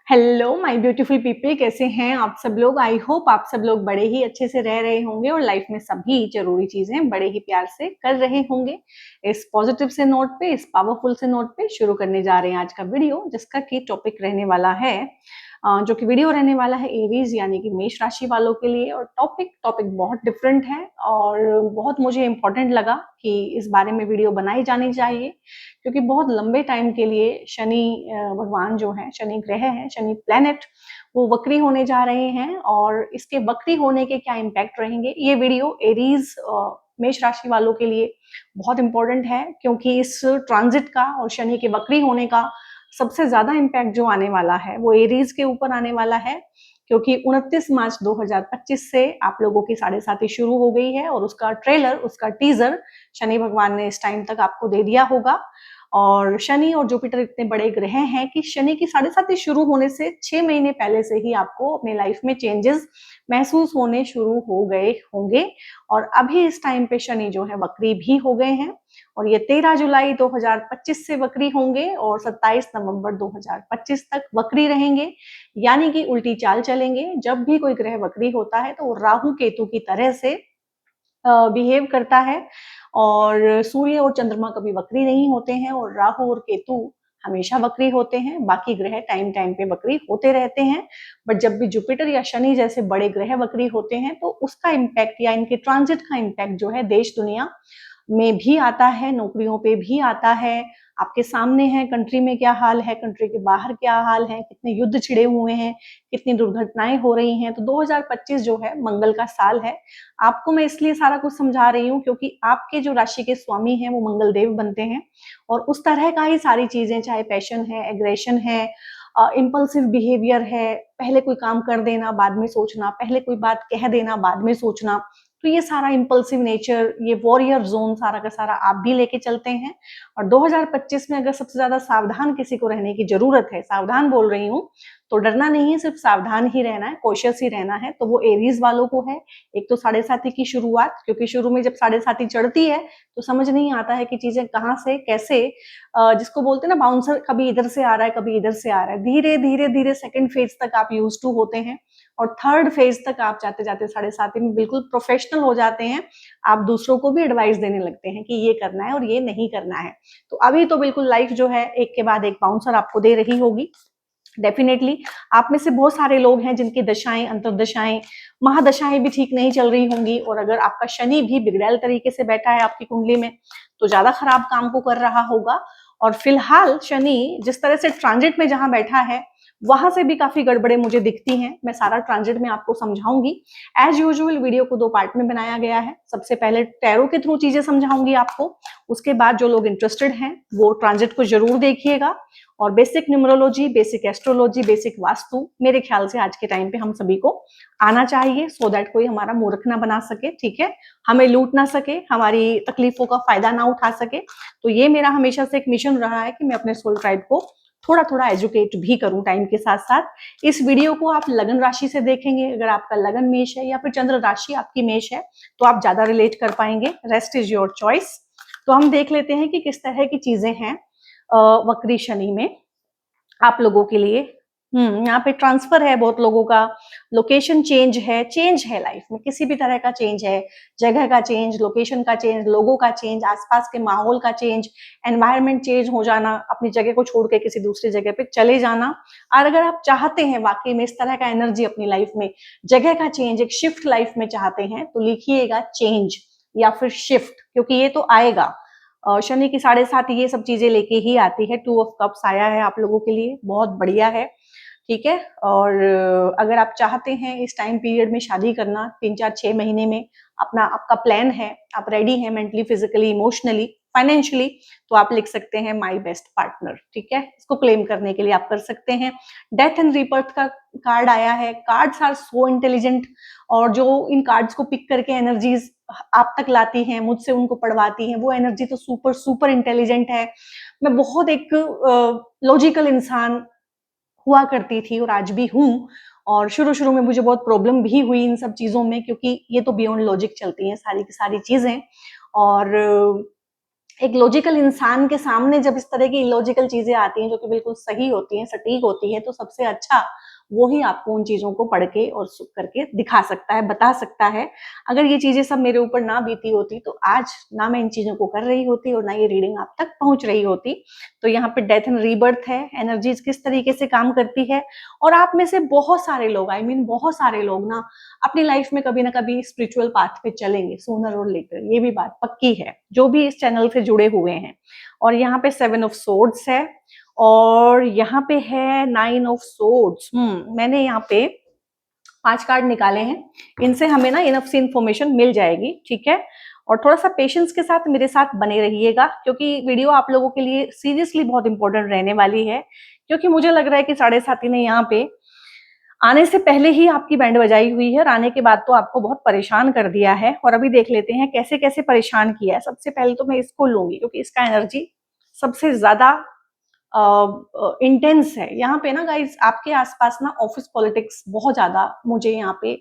Hello my beautiful people, कैसे हैं आप सब लोग। आई होप आप सब लोग बड़े ही अच्छे से रह रहे होंगे और लाइफ में सभी जरूरी चीजें बड़े ही प्यार से कर रहे होंगे। इस पॉजिटिव से नोट पे, इस पावरफुल से नोट पे शुरू करने जा रहे हैं आज का वीडियो, जिसका की टॉपिक रहने वाला है जो कि वीडियो रहने वाला है एरीज यानी कि मेष राशि वालों के लिए। और टॉपिक बहुत डिफरेंट है और बहुत मुझे इंपॉर्टेंट लगा कि इस बारे में वीडियो बनाई जानी चाहिए, क्योंकि बहुत लंबे टाइम के लिए शनि भगवान जो है, शनि ग्रह है, शनि प्लेनेट, वो वक्री होने जा रहे हैं। और इसके वक्री होने के क्या इम्पैक्ट रहेंगे, ये वीडियो एरीज मेष राशि वालों के लिए बहुत इंपॉर्टेंट है, क्योंकि इस ट्रांजिट का और शनि के वक्री होने का सबसे ज्यादा इम्पैक्ट जो आने वाला है वो एरीज के ऊपर आने वाला है, क्योंकि 29 मार्च 2025 से आप लोगों की साढ़े साथी शुरू हो गई है और उसका ट्रेलर, उसका टीजर शनि भगवान ने इस टाइम तक आपको दे दिया होगा। और शनि और जुपिटर इतने बड़े ग्रह हैं कि शनि की साढ़े साथी शुरू होने से 6 महीने पहले से ही आपको अपने लाइफ में चेंजेस महसूस होने शुरू हो गए होंगे। और अभी इस टाइम पे शनि जो है वक्री भी हो गए हैं और ये 13 जुलाई 2025 से वक्री होंगे और 27 नवंबर 2025 तक वक्री रहेंगे, यानी कि उल्टी चाल चलेंगे। जब भी कोई ग्रह वक्री होता है तो वो राहु केतु की तरह से बिहेव करता है। और सूर्य और चंद्रमा कभी वक्री नहीं होते हैं और राहु और केतु हमेशा वक्री होते हैं। बाकी ग्रह टाइम टाइम पे वक्री होते रहते हैं, बट जब भी जुपिटर या शनि जैसे बड़े ग्रह वक्री होते हैं तो उसका इम्पैक्ट या इनके ट्रांजिट का इम्पैक्ट जो है देश दुनिया में भी आता है, नौकरियों पे भी आता है। आपके सामने है कंट्री में क्या हाल है, कंट्री के बाहर क्या हाल है, कितने युद्ध छिड़े हुए हैं, कितनी दुर्घटनाएं हो रही हैं। तो 2025 जो है मंगल का साल है। आपको मैं इसलिए सारा कुछ समझा रही हूँ क्योंकि आपके जो राशि के स्वामी हैं वो मंगल देव बनते हैं और उस तरह का ही सारी चीजें, चाहे पैशन है, एग्रेशन है, इम्पल्सिव बिहेवियर है, पहले कोई काम कर देना बाद में सोचना, पहले कोई बात कह देना बाद में सोचना, तो ये सारा इम्पल्सिव नेचर, ये वॉरियर जोन सारा का सारा आप भी लेके चलते हैं। और 2025 में अगर सबसे ज्यादा सावधान किसी को रहने की जरूरत है, सावधान बोल रही हूँ तो डरना नहीं है, सिर्फ सावधान ही रहना है, कॉशियस ही रहना है, तो वो एरीज वालों को है। एक तो साढ़े साथी की शुरुआत, क्योंकि शुरू में जब साढ़े साथी चढ़ती है तो समझ नहीं आता है कि चीजें कहाँ से कैसे, जिसको बोलते हैं ना बाउंसर, कभी इधर से आ रहा है कभी इधर से आ रहा है। धीरे धीरे धीरे सेकंड फेज तक आप यूज टू होते हैं और थर्ड फेज तक आप जाते जाते साढ़े साथी में बिल्कुल प्रोफेशनल हो जाते हैं। आप दूसरों को भी एडवाइस देने लगते हैं कि ये करना है और ये नहीं करना है। तो अभी तो बिल्कुल लाइफ जो है एक के बाद एक बाउंसर आपको दे रही होगी। डेफिनेटली आप में से बहुत सारे लोग हैं जिनकी दशाएं, अंतरदशाएं, महादशाएं भी ठीक नहीं चल रही होंगी। और अगर आपका शनि भी बिगड़ैल तरीके से बैठा है आपकी कुंडली में तो ज्यादा खराब काम को कर रहा होगा। और फिलहाल शनि जिस तरह से ट्रांजिट में जहां बैठा है वहां से भी काफी गड़बड़े मुझे दिखती हैं। मैं सारा ट्रांजिट में आपको समझाऊंगी। एज यूजुअल वीडियो को 2 पार्ट में बनाया गया है। सबसे पहले टैरो के थ्रू चीजें समझाऊंगी आपको, उसके बाद जो लोग इंटरेस्टेड हैं वो ट्रांजिट को जरूर देखिएगा। और basic numerology, basic astrology, basic vastu मेरे ख्याल से आज के टाइम पे हम सभी को आना चाहिए, सो दैट कोई हमारा मूर्ख ना बना सके, ठीक है, हमें लूट ना सके, हमारी तकलीफों का फायदा ना उठा सके। तो ये मेरा हमेशा से एक मिशन रहा है कि मैं अपने सोल ट्राइब को थोड़ा थोड़ा एजुकेट भी करूं टाइम के साथ साथ। इस वीडियो को आप लगन राशि से देखेंगे, अगर आपका लगन मेष है या फिर चंद्र राशि आपकी मेष है तो आप ज्यादा रिलेट कर पाएंगे। Rest is your choice. तो हम देख लेते हैं कि किस तरह की चीजें हैं वक्री शनि में आप लोगों के लिए। यहाँ पे ट्रांसफर है बहुत लोगों का, लोकेशन चेंज है लाइफ में, किसी भी तरह का चेंज है, जगह का चेंज, लोकेशन का चेंज, लोगों का चेंज, आसपास के माहौल का चेंज, एनवायरनमेंट चेंज हो जाना, अपनी जगह को छोड़ के किसी दूसरी जगह पे चले जाना। और अगर आप चाहते हैं वाकई में इस तरह का एनर्जी अपनी लाइफ में, जगह का चेंज, एक शिफ्ट लाइफ में चाहते हैं तो लिखिएगा चेंज या फिर शिफ्ट, क्योंकि ये तो आएगा। शनि की साढ़े साथ ये सब चीजें लेके ही आती है। 2 ऑफ कप्स आया है आप लोगों के लिए, बहुत बढ़िया है, ठीक है। और अगर आप चाहते हैं इस टाइम पीरियड में शादी करना, 3 4 6 महीने में अपना आपका प्लान है, आप रेडी हैं मेंटली, फिजिकली, इमोशनली, फाइनेंशियली, तो आप लिख सकते हैं माई बेस्ट पार्टनर, ठीक है। इसको क्लेम करने के लिए आप कर सकते हैं। डेथ एंड रीबर्थ का कार्ड आया है। कार्ड्स आर सो इंटेलिजेंट, और जो इन कार्ड्स को पिक करके एनर्जीज आप तक लाती हैं, मुझसे उनको पढ़वाती हैं, वो एनर्जी तो सुपर सुपर इंटेलिजेंट है। मैं बहुत एक लॉजिकल इंसान हुआ करती थी और आज भी हूँ, और शुरू शुरू में मुझे बहुत प्रॉब्लम भी हुई इन सब चीजों में, क्योंकि ये तो बियॉन्ड लॉजिक चलती हैं सारी की सारी चीजें। और एक लॉजिकल इंसान के सामने जब इस तरह की इलॉजिकल चीजें आती हैं जो कि बिल्कुल सही होती हैं, सटीक होती है, तो सबसे अच्छा वो ही आपको उन चीजों को पढ़ के और सुन करके दिखा सकता है, बता सकता है। अगर ये चीजें सब मेरे ऊपर ना बीती होती तो आज ना मैं इन चीजों को कर रही होती और ना ये रीडिंग आप तक पहुंच रही होती। तो यहाँ पे डेथ एंड रीबर्थ है, एनर्जीज किस तरीके से काम करती है, और आप में से बहुत सारे लोग, आई मीन बहुत सारे लोग ना अपनी लाइफ में कभी ना कभी स्पिरिचुअल पाथ पे चलेंगे सूनर और लेटर, ये भी बात पक्की है जो भी इस चैनल से जुड़े हुए हैं। और यहाँ पे 7 ऑफ सोर्ड्स है और यहाँ पे है 9 ऑफ सोर्ड्स। मैंने यहाँ पे 5 कार्ड निकाले हैं, इनसे हमें ना इनफ सी इंफॉर्मेशन मिल जाएगी, ठीक है। और थोड़ा सा पेशेंस के साथ मेरे साथ बने रहिएगा क्योंकि वीडियो आप लोगों के लिए सीरियसली बहुत इंपॉर्टेंट रहने वाली है, क्योंकि मुझे लग रहा है कि 7:30 ने यहाँ पे आने से पहले ही आपकी बैंड बजाई हुई है और आने के बाद तो आपको बहुत परेशान कर दिया है। और अभी देख लेते हैं कैसे कैसे परेशान किया है। सबसे पहले तो मैं इसको लूंगी क्योंकि इसका एनर्जी सबसे ज्यादा इंटेंस है। यहाँ पे ना गाइज आपके आसपास ना ऑफिस पॉलिटिक्स बहुत ज्यादा मुझे यहाँ पे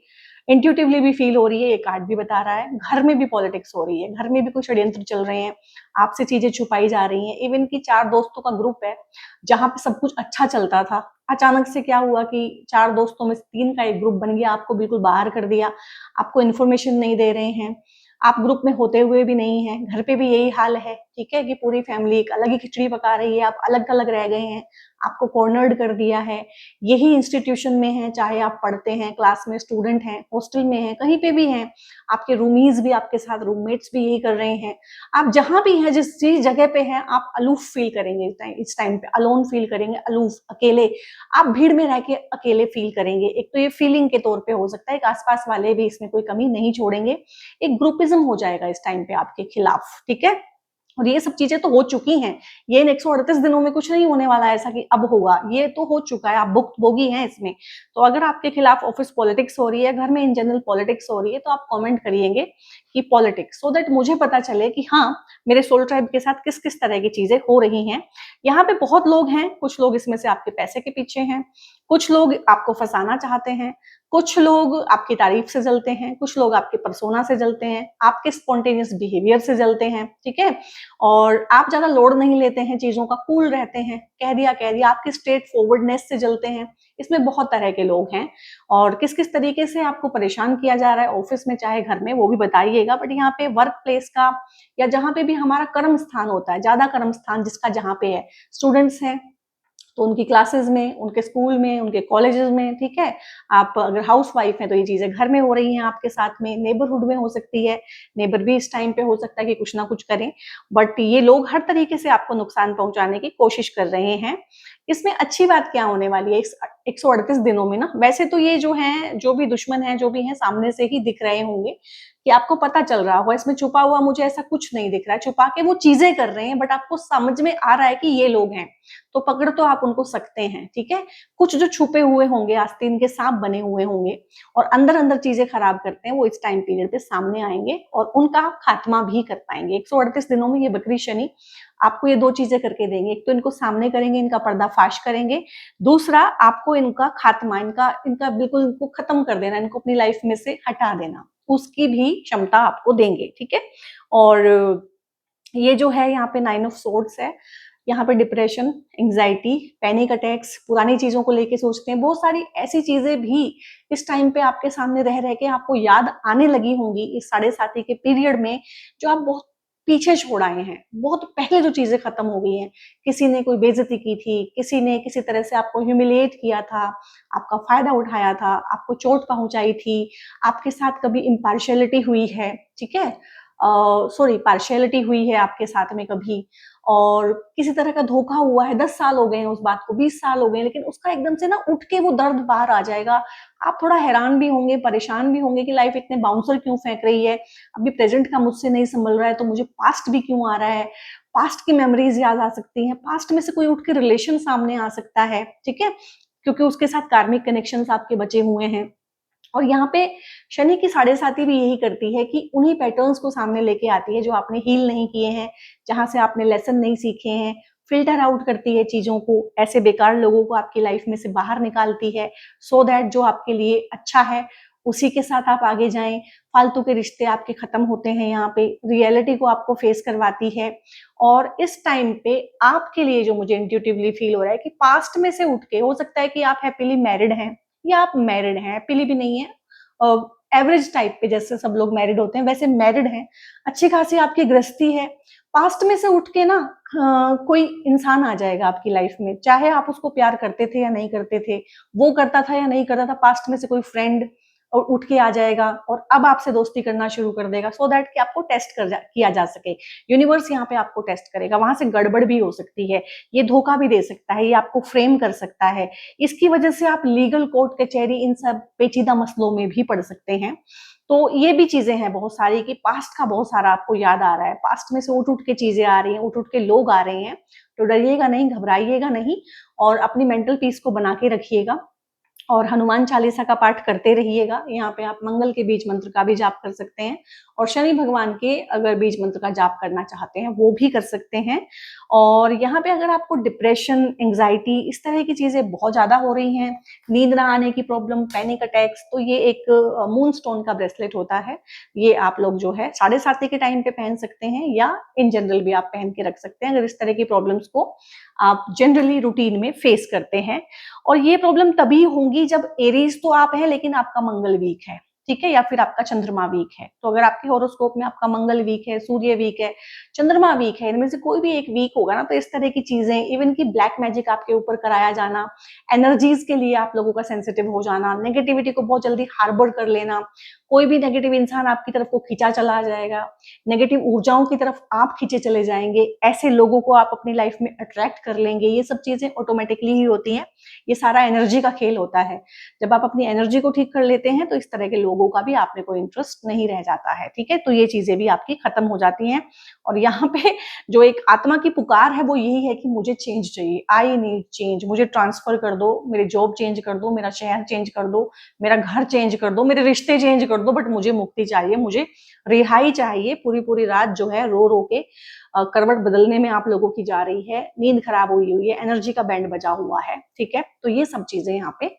इंट्यूटिवली भी फील हो रही है, ये कार्ड भी बता रहा है। घर में भी पॉलिटिक्स हो रही है, घर में भी कुछ षड्यंत्र चल रहे हैं, आपसे चीजें छुपाई जा रही हैं। इवन की 4 दोस्तों का ग्रुप है जहां पे सब कुछ अच्छा चलता था, अचानक से क्या हुआ कि 4 दोस्तों में 3 का एक ग्रुप बन गया, आपको बिल्कुल बाहर कर दिया, आपको इन्फॉर्मेशन नहीं दे रहे हैं, आप ग्रुप में होते हुए भी नहीं है। घर पे भी यही हाल है, ठीक है, कि पूरी फैमिली एक अलग ही खिचड़ी पका रही है, आप अलग अलग रह गए हैं, आपको कॉर्नर्ड कर दिया है। यही इंस्टीट्यूशन में है, चाहे आप पढ़ते हैं, क्लास में स्टूडेंट हैं, हॉस्टल में हैं, कहीं पे भी हैं, आपके रूमीज भी आपके साथ, रूममेट्स भी यही कर रहे हैं। आप जहां भी हैं, जिस चीज जगह पे हैं, आप अलूफ फील करेंगे, इस टाइम पे अलोन फील करेंगे, अलूफ, अकेले। आप भीड़ में रह के अकेले फील करेंगे। एक तो ये फीलिंग के तौर पे हो सकता है, एक आसपास वाले भी इसमें कोई कमी नहीं छोड़ेंगे। एक ग्रुपिज्म हो जाएगा इस टाइम पे आपके खिलाफ, ठीक है। और ये सब चीजें तो हो चुकी हैं, ये इन 138 दिनों में कुछ नहीं होने वाला है ऐसा कि अब होगा, ये तो हो चुका है, आप भुक्तभोगी हैं इसमें। तो अगर आपके खिलाफ ऑफिस पॉलिटिक्स हो रही है, घर में इन जनरल पॉलिटिक्स हो रही है, तो आप कमेंट करिएंगे कि पॉलिटिक्स, सो दैट मुझे पता चले कि हाँ मेरे सोल ट्राइब के साथ किस किस तरह की चीजें हो रही हैं। यहाँ पे बहुत लोग हैं, कुछ लोग इसमें से आपके पैसे के पीछे हैं, कुछ लोग आपको फंसाना चाहते हैं, कुछ लोग आपकी तारीफ से जलते हैं, कुछ लोग आपके पर्सोना से जलते हैं, आपके स्पॉन्टेनियस बिहेवियर से जलते हैं, ठीक है। और आप ज्यादा लोड नहीं लेते हैं चीजों का, कूल रहते हैं, कह दिया, आपके स्ट्रेट फॉरवर्डनेस से जलते हैं। इसमें बहुत तरह के लोग हैं और किस किस तरीके से आपको परेशान किया जा रहा है ऑफिस में चाहे घर में, वो भी बताइएगा। बट यहाँ पे वर्क प्लेस का या जहां पे भी हमारा कर्म स्थान होता है, ज्यादा कर्म स्थान जिसका जहां पे है, स्टूडेंट्स हैं तो उनकी क्लासेस में, उनके स्कूल में, उनके कॉलेजेस में, ठीक है। आप अगर हाउस वाइफ हैं तो ये चीजें घर में हो रही हैं आपके साथ में, नेबरहुड में हो सकती है, नेबर भी इस टाइम पे हो सकता है कि कुछ ना कुछ करें। बट ये लोग हर तरीके से आपको नुकसान पहुंचाने की कोशिश कर रहे हैं। इसमें अच्छी बात क्या होने वाली है 138 दिनों में ना, वैसे तो ये जो है, जो भी दुश्मन है, जो भी है, सामने से ही दिख रहे होंगे कि आपको पता चल रहा होगा। इसमें छुपा हुआ मुझे ऐसा कुछ नहीं दिख रहा है, छुपा के वो चीजें कर रहे हैं, बट आपको समझ में आ रहा है कि ये लोग हैं, तो पकड़ तो आप उनको सकते हैं, ठीक है। कुछ जो छुपे हुए होंगे, आस्तीन के सांप बने हुए होंगे और अंदर अंदर चीजें खराब करते हैं, वो इस टाइम पीरियड पे सामने आएंगे और उनका खात्मा भी कर पाएंगे। 138 दिनों में ये बकरी शनि आपको ये 2 चीजें करके देंगे। एक तो इनको सामने करेंगे, इनका पर्दाफाश करेंगे, दूसरा आपको इनका खात्मा, इनका बिल्कुल इनको खत्म कर देना, इनको अपनी लाइफ में से हटा देना, उसकी भी क्षमता आपको देंगे, ठीक है। और ये जो है यहाँ पे 9 ऑफ सोर्ड्स है, यहाँ पे डिप्रेशन, एंजाइटी, पैनिक अटैक्स, पुरानी चीजों को लेके सोचते हैं, बहुत सारी ऐसी चीजें भी इस टाइम पे आपके सामने रह रह के आपको याद आने लगी होंगी इस 7:30 के पीरियड में, जो आप बहुत पीछे छोड़ आए हैं, बहुत पहले जो चीजें खत्म हो गई हैं। किसी ने कोई बेइज्जती की थी, किसी ने किसी तरह से आपको ह्यूमिलिएट किया था, आपका फायदा उठाया था, आपको चोट पहुंचाई थी, आपके साथ कभी इम्पार्शियलिटी हुई है, ठीक है, सॉरी पार्शियलिटी हुई है आपके साथ में कभी, और किसी तरह का धोखा हुआ है। 10 साल हो गए हैं उस बात को, 20 साल हो गए, लेकिन उसका एकदम से ना उठ के वो दर्द बाहर आ जाएगा। आप थोड़ा हैरान भी होंगे, परेशान भी होंगे कि लाइफ इतने बाउंसर क्यों फेंक रही है, अभी प्रेजेंट का मुझसे नहीं संभल रहा है तो मुझे पास्ट भी क्यों आ रहा है, पास्ट की मेमोरीज याद आ सकती हैं, पास्ट में से कोई उठ के रिलेशन सामने आ सकता है, ठीक है, क्योंकि उसके साथ कार्मिक कनेक्शंस आपके बचे हुए हैं। और यहाँ पे शनि की 7:30 भी यही करती है कि उन्हीं पैटर्न्स को सामने लेके आती है जो आपने हील नहीं किए हैं, जहां से आपने लेसन नहीं सीखे हैं, फिल्टर आउट करती है चीजों को, ऐसे बेकार लोगों को आपकी लाइफ में से बाहर निकालती है, सो दैट जो आपके लिए अच्छा है उसी के साथ आप आगे जाएं। फालतू के रिश्ते आपके खत्म होते हैं, यहाँ पे रियलिटी को आपको फेस करवाती है। और इस टाइम पे आपके लिए जो मुझे इंट्यूटिवली फील हो रहा है कि पास्ट में से उठ के, हो सकता है कि आप हैप्पीली मैरिड हैं या आप मैरिड हैं, हैप्पीली भी नहीं है, एवरेज टाइप पे जैसे सब लोग मैरिड होते हैं वैसे मैरिड हैं, अच्छी खासी आपकी गृहस्थी है। पास्ट में से उठ के ना कोई इंसान आ जाएगा आपकी लाइफ में, चाहे आप उसको प्यार करते थे या नहीं करते थे, वो करता था या नहीं करता था, पास्ट में से कोई फ्रेंड और उठ के आ जाएगा और अब आपसे दोस्ती करना शुरू कर देगा, सो दैट कि आपको टेस्ट किया जा सके। यूनिवर्स यहाँ पे आपको टेस्ट करेगा, वहां से गड़बड़ भी हो सकती है, ये धोखा भी दे सकता है, ये आपको फ्रेम कर सकता है। इसकी वजह से आप लीगल कोर्ट कचहरी इन सब पेचीदा मसलों में भी पड़ सकते हैं। तो ये भी चीजें हैं बहुत सारी कि पास्ट का बहुत सारा आपको याद आ रहा है, पास्ट में से उठ उठ के चीजें आ रही हैं, उठ उठ के लोग आ रहे हैं। तो डरिएगा नहीं, घबराइएगा नहीं, और अपनी मेंटल पीस को बना के रखिएगा और हनुमान चालीसा का पाठ करते रहिएगा। यहाँ पे आप मंगल के बीज मंत्र का भी जाप कर सकते हैं, और शनि भगवान के अगर बीज मंत्र का जाप करना चाहते हैं वो भी कर सकते हैं। और यहाँ पे अगर आपको डिप्रेशन, एंग्जाइटी, इस तरह की चीजें बहुत ज्यादा हो रही हैं, नींद ना आने की प्रॉब्लम, पैनिक अटैक्स, तो ये एक मून स्टोन का ब्रेसलेट होता है। ये आप लोग जो है 7:30 के टाइम पे पहन सकते हैं, या इन जनरल भी आप पहन के रख सकते हैं अगर इस तरह की प्रॉब्लम्स को आप जनरली रूटीन में फेस करते हैं। और ये प्रॉब्लम तभी होंगी जब एरीज तो आप है लेकिन आपका मंगल वीक है, ठीक है, या फिर आपका चंद्रमा वीक है। तो अगर आपके हॉरोस्कोप में आपका मंगल वीक है, सूर्य वीक है, चंद्रमा वीक है, इनमें से कोई भी एक वीक होगा ना, तो इस तरह की चीजें, इवन की ब्लैक मैजिक आपके ऊपर कराया जाना, एनर्जीज के लिए आप लोगों का सेंसिटिव हो जाना, नेगेटिविटी को बहुत जल्दी हार्बर कर लेना, कोई भी नेगेटिव इंसान आपकी तरफ को खींचा चला जाएगा, नेगेटिव ऊर्जाओं की तरफ आप खींचे चले जाएंगे, ऐसे लोगों को आप अपनी लाइफ में अट्रैक्ट कर लेंगे। ये सब चीजें ऑटोमेटिकली ही होती हैं, ये सारा एनर्जी का खेल होता है। जब आप अपनी एनर्जी को ठीक कर लेते हैं तो इस तरह के लोगों का भी आप में कोई इंटरेस्ट नहीं रह जाता है, ठीक है। तो ये चीजें भी आपकी खत्म हो जाती हैं। और यहाँ पे जो एक आत्मा की पुकार है वो यही है कि मुझे चेंज चाहिए, आई नीड चेंज, मुझे ट्रांसफर कर दो, मेरी जॉब चेंज कर दो, मेरा शहर चेंज कर दो, मेरा घर चेंज कर दो, मेरे रिश्ते चेंज कर दो, बट मुझे मुक्ति चाहिए, मुझे रिहाई चाहिए। पूरी पूरी रात जो है रो रो के करवट बदलने में आप लोगों की जा रही है, नींद खराब हुई है, एनर्जी का बैंड बजा हुआ है, ठीक है। तो ये सब चीजें यहाँ पे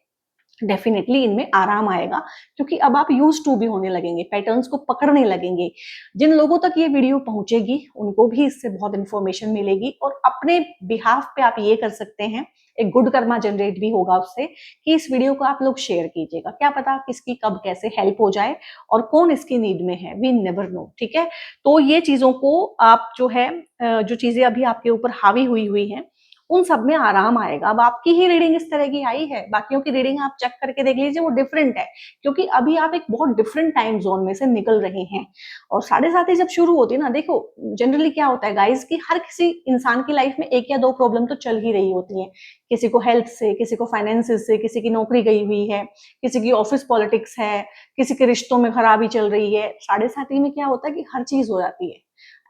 डेफिनेटली इनमें आराम आएगा, क्योंकि अब आप यूज टू भी होने लगेंगे, पैटर्न्स को पकड़ने लगेंगे। जिन लोगों तक ये वीडियो पहुंचेगी उनको भी इससे बहुत इंफॉर्मेशन मिलेगी, और अपने बिहाफ पे आप ये कर सकते हैं, एक गुड कर्मा जनरेट भी होगा उससे, कि इस वीडियो को आप लोग शेयर कीजिएगा। क्या पता किसकी कब कैसे हेल्प हो जाए और कौन इसकी नीड में है, वी नेवर नो, ठीक है। तो ये चीजों को आप जो है, जो चीजें अभी आपके ऊपर हावी हुई हुई हैं, उन सब में आराम आएगा। अब आपकी ही रीडिंग इस तरह की आई है, बाकियों की रीडिंग आप चेक करके देख लीजिए, वो डिफरेंट है, क्योंकि अभी आप एक बहुत डिफरेंट टाइम जोन में से निकल रहे हैं। और 7:30 जब शुरू होती है ना, देखो जनरली क्या होता है गाइस, कि हर किसी इंसान की लाइफ में एक या दो प्रॉब्लम तो चल ही रही होती है। किसी को हेल्थ से, किसी को फाइनेंसिस से, किसी की नौकरी गई हुई है, किसी की ऑफिस पॉलिटिक्स है, किसी के रिश्तों में खराबी चल रही है। 7:30 में क्या होता है कि हर चीज हो जाती है,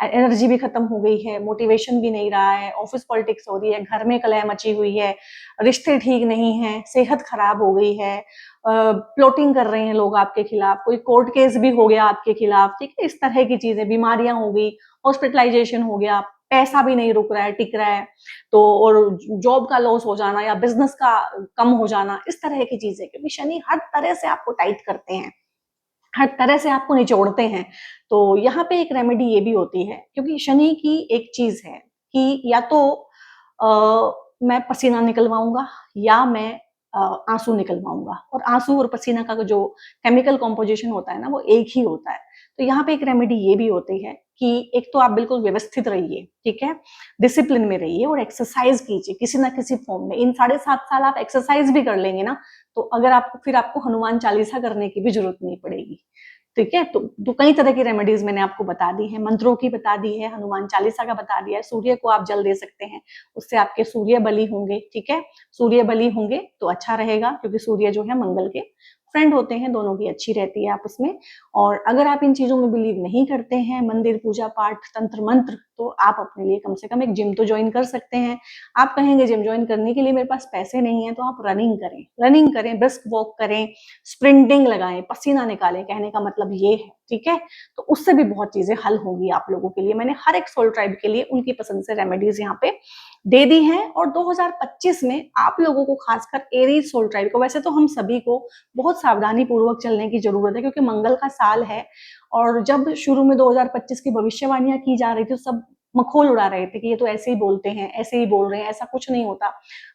एनर्जी भी खत्म हो गई है, मोटिवेशन भी नहीं रहा है, ऑफिस पॉलिटिक्स हो रही है, घर में कलह मची हुई है, रिश्ते ठीक नहीं है, सेहत खराब हो गई है, प्लॉटिंग कर रहे हैं लोग आपके खिलाफ, कोई कोर्ट केस भी हो गया आपके खिलाफ, ठीक है, इस तरह की चीजें, बीमारियां हो गई, हॉस्पिटलाइजेशन हो गया, पैसा भी नहीं रुक रहा है, टिक रहा है, तो और जॉब का लॉस हो जाना या बिजनेस का कम हो जाना, इस तरह की चीजें, क्योंकि शनि हर तरह से आपको टाइट करते हैं, हर तरह से आपको निचोड़ते हैं। तो यहाँ पे एक रेमेडी ये भी होती है, क्योंकि शनि की एक चीज है कि या तो मैं पसीना निकलवाऊंगा या मैं आंसू निकलवाऊंगा, और आंसू और पसीना का जो केमिकल कॉम्पोजिशन होता है ना, वो एक ही होता है। तो यहाँ पे एक रेमेडी ये भी होती है कि एक तो आप बिल्कुल व्यवस्थित रहिए, ठीक है, डिसिप्लिन में रहिए, और एक्सरसाइज कीजिए किसी ना किसी फॉर्म में। इन 7.5 साल आप एक्सरसाइज भी कर लेंगे ना, तो अगर आपको फिर आपको हनुमान चालीसा करने की भी जरूरत नहीं पड़ेगी, ठीक है। तो कई तरह की रेमेडीज मैंने आपको बता दी है, मंत्रों की बता दी है, हनुमान चालीसा का बता दिया है, सूर्य को आप जल दे सकते हैं, उससे आपके सूर्य बलि होंगे, ठीक है। सूर्य बलि होंगे तो अच्छा रहेगा, क्योंकि सूर्य जो है मंगल के फ्रेंड होते हैं, दोनों की अच्छी रहती है आपस में। और अगर आप इन चीजों में बिलीव नहीं करते हैं, मंदिर, पूजा पाठ, तंत्र मंत्र, तो आप अपने लिए कम से कम एक जिम तो ज्वाइन कर सकते हैं। आप कहेंगे जिम ज्वाइन करने के लिए मेरे पास पैसे नहीं है, तो आप रनिंग करें, रनिंग करें, ब्रिस्क वॉक करें, स्प्रिंटिंग लगाएं, पसीना निकालें, कहने का मतलब ये है, ठीक है, तो उससे भी बहुत चीजें हल होंगी आप लोगों के लिए। मैंने हर एक सोल ट्राइब के लिए उनकी पसंद से रेमेडीज यहाँ पे दे दी हैं। और 2025 में आप लोगों को, खासकर एरीज सोल ट्राइब को, वैसे तो हम सभी को बहुत सावधानी पूर्वक चलने की जरूरत है क्योंकि मंगल का साल है। और जब शुरू में 2025 की भविष्यवाणियां की जा रही थी, सब मखौल उड़ा रहे थे कि ये तो ऐसे ही बोलते हैं, ऐसे ही बोल रहे हैं, ऐसा कुछ नहीं होता।